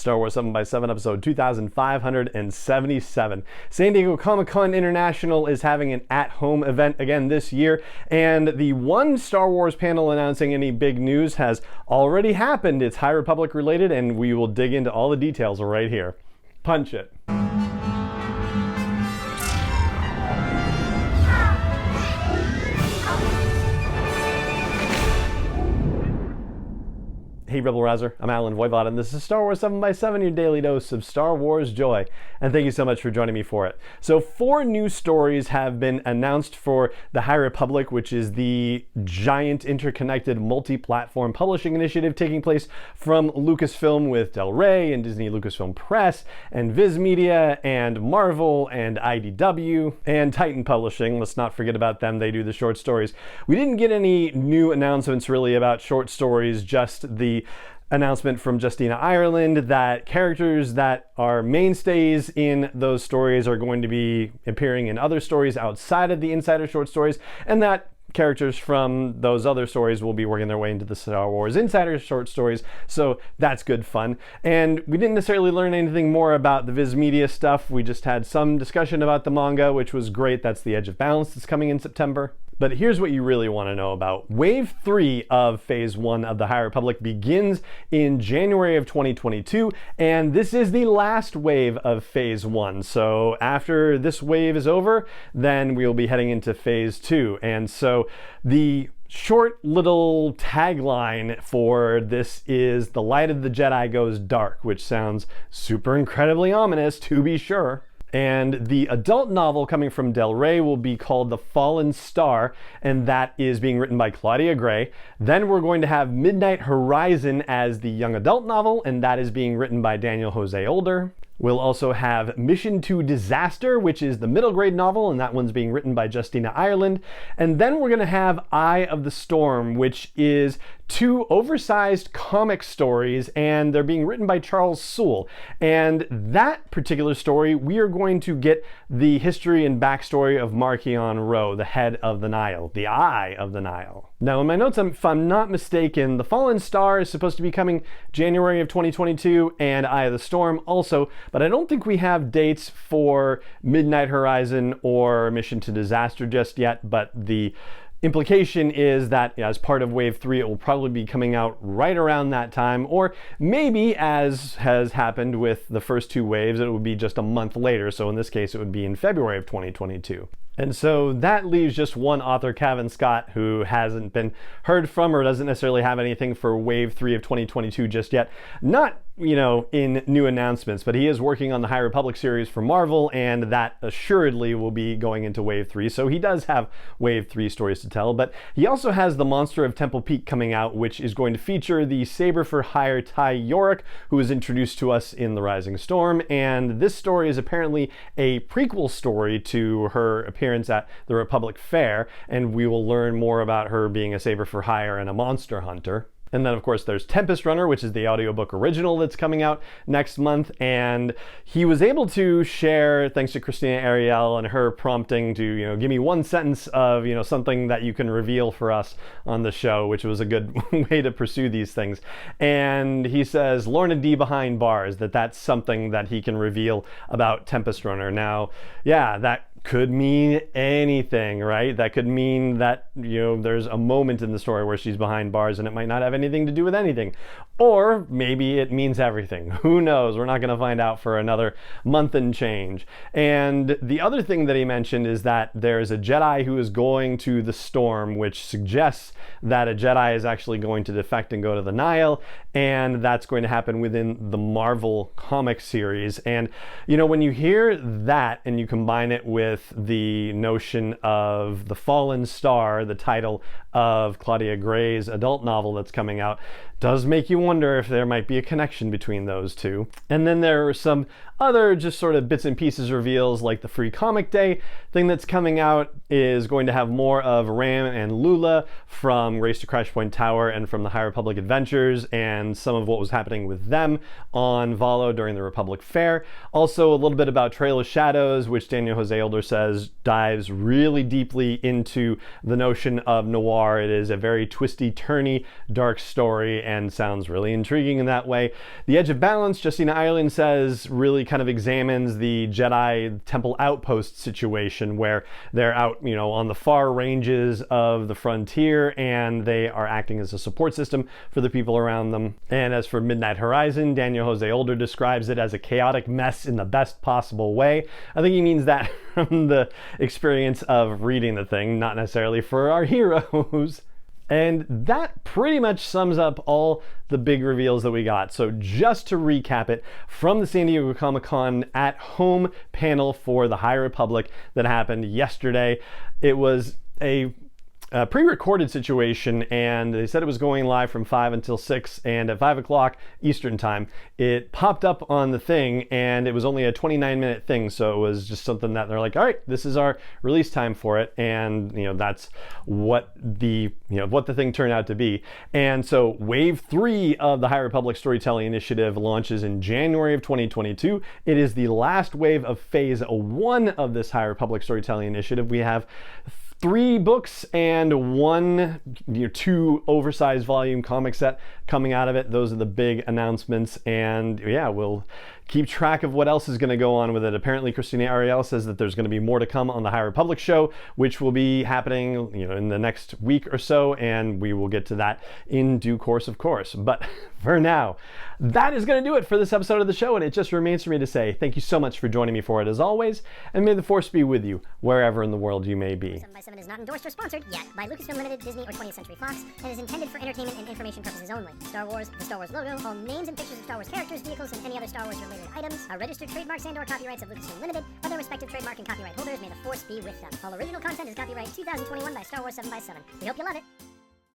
Star Wars 7x7, episode 2577. San Diego Comic-Con International is having an at-home event again this year, and the one Star Wars panel announcing any big news has already happened. It's High Republic related, and we will dig into all the details right here. Punch it. Hey Rebel Rouser, I'm Alan Voivod, and this is Star Wars 7x7, your daily dose of Star Wars joy. And thank you so much for joining me for it. So 4 new stories have been announced for the High Republic, which is the giant interconnected multi-platform publishing initiative taking place from Lucasfilm with Del Rey and Disney Lucasfilm Press and Viz Media and Marvel and IDW and Titan Publishing. Let's not forget about them. They do the short stories. We didn't get any new announcements really about short stories, just the announcement from Justina Ireland that characters that are mainstays in those stories are going to be appearing in other stories outside of the Insider short stories, and that characters from those other stories will be working their way into the Star Wars Insider short stories, so that's good fun. And we didn't necessarily learn anything more about the Viz Media stuff. We just had some discussion about the manga, which was great. That's The Edge of Balance that's coming in September. But here's what you really want to know about. Wave 3 of Phase 1 of the High Republic begins in January of 2022, and this is the last wave of Phase 1. So after this wave is over, then we'll be heading into Phase 2. And so the short little tagline for this is "The light of the Jedi goes dark," which sounds super incredibly ominous, to be sure. And the adult novel coming from Del Rey will be called The Fallen Star, and that is being written by Claudia Gray. Then we're going to have Midnight Horizon as the young adult novel, and that is being written by Daniel Jose Older. We'll also have Mission to Disaster, which is the middle grade novel, and that one's being written by Justina Ireland. And then we're going to have Eye of the Storm, which is 2 oversized comic stories, and they're being written by Charles Soule. And that particular story, we are going to get the history and backstory of Marchion Ro, the head of the Nile, the Eye of the Nile. Now, in my notes, if I'm not mistaken, The Fallen Star is supposed to be coming January of 2022, and Eye of the Storm also, but I don't think we have dates for Midnight Horizon or Mission to Disaster just yet, but the implication is that as part of Wave 3, it will probably be coming out right around that time, or maybe, as has happened with the first 2 waves, it would be just a month later. So in this case, it would be in February of 2022. And so that leaves just one author, Cavan Scott, who hasn't been heard from or doesn't necessarily have anything for Wave 3 of 2022 just yet. Not, in new announcements, but he is working on the High Republic series for Marvel, and that assuredly will be going into Wave 3. So he does have Wave 3 stories to tell, but he also has The Monster of Temple Peak coming out, which is going to feature the Saber for Hire Ty Yorick, who was introduced to us in The Rising Storm. And this story is apparently a prequel story to her appearance at the Republic Fair, and we will learn more about her being a Saber for Hire and a monster hunter. And then, of course, there's Tempest Runner, which is the audiobook original that's coming out next month. And he was able to share, thanks to Christina Ariel and her prompting to, give me one sentence of, something that you can reveal for us on the show, which was a good way to pursue these things. And he says, Lorna D behind bars, that's something that he can reveal about Tempest Runner. Now, yeah, that could mean anything, right? That could mean that, there's a moment in the story where she's behind bars and it might not have anything to do with anything. Or maybe it means everything. Who knows? We're not going to find out for another month and change. And the other thing that he mentioned is that there's a Jedi who is going to the Storm, which suggests that a Jedi is actually going to defect and go to the Nile, and that's going to happen within the Marvel comic series. And, when you hear that and you combine it with the notion of The Fallen Star, the title of Claudia Gray's adult novel that's coming out, does make you wonder if there might be a connection between those two. And then there are some other just sort of bits and pieces reveals, like the Free Comic Day thing that's coming out is going to have more of Ram and Lula from Race to Crash Point Tower and from the High Republic Adventures, and some of what was happening with them on Valo during the Republic Fair. Also a little bit about Trail of Shadows, which Daniel Jose Older says dives really deeply into the notion of noir. It is a very twisty, turny, dark story, and sounds really intriguing in that way. The Edge of Balance, Justina Ireland says, really kind of examines the Jedi Temple Outpost situation where they're out, on the far ranges of the frontier and they are acting as a support system for the people around them. And as for Midnight Horizon, Daniel Jose Older describes it as a chaotic mess in the best possible way. I think he means that from the experience of reading the thing, not necessarily for our heroes. And that pretty much sums up all the big reveals that we got. So just to recap it, from the San Diego Comic-Con at home panel for the High Republic that happened yesterday, it was a pre-recorded situation, and they said it was going live from 5 until 6, and at 5 o'clock Eastern time it popped up on the thing, and it was only a 29-minute thing, so it was just something that they're like, all right, this is our release time for it, and that's what the thing turned out to be. And so Wave 3 of the High Republic Storytelling Initiative launches in January of 2022. It is the last wave of Phase 1 of this High Republic Storytelling Initiative. We have 3 books and 2 oversized volume comic set coming out of it. Those are the big announcements, and yeah, we'll keep track of what else is going to go on with it. Apparently, Christina Ariel says that there's going to be more to come on the High Republic show, which will be happening, in the next week or so, and we will get to that in due course, of course. But for now, that is going to do it for this episode of the show, and it just remains for me to say thank you so much for joining me for it as always, and may the Force be with you wherever in the world you may be. 7x7 is not endorsed or sponsored yet by Lucasfilm Limited, Disney, or 20th Century Fox, and is intended for entertainment and information purposes only. Star Wars, the Star Wars logo, all names and pictures of Star Wars characters, vehicles, and any other Star Wars related items are registered trademarks and/or copyrights of Lucasfilm Limited or their respective trademark and copyright holders. May the Force be with them. All original content is copyright 2021 by Star Wars 7x7. We hope you love it.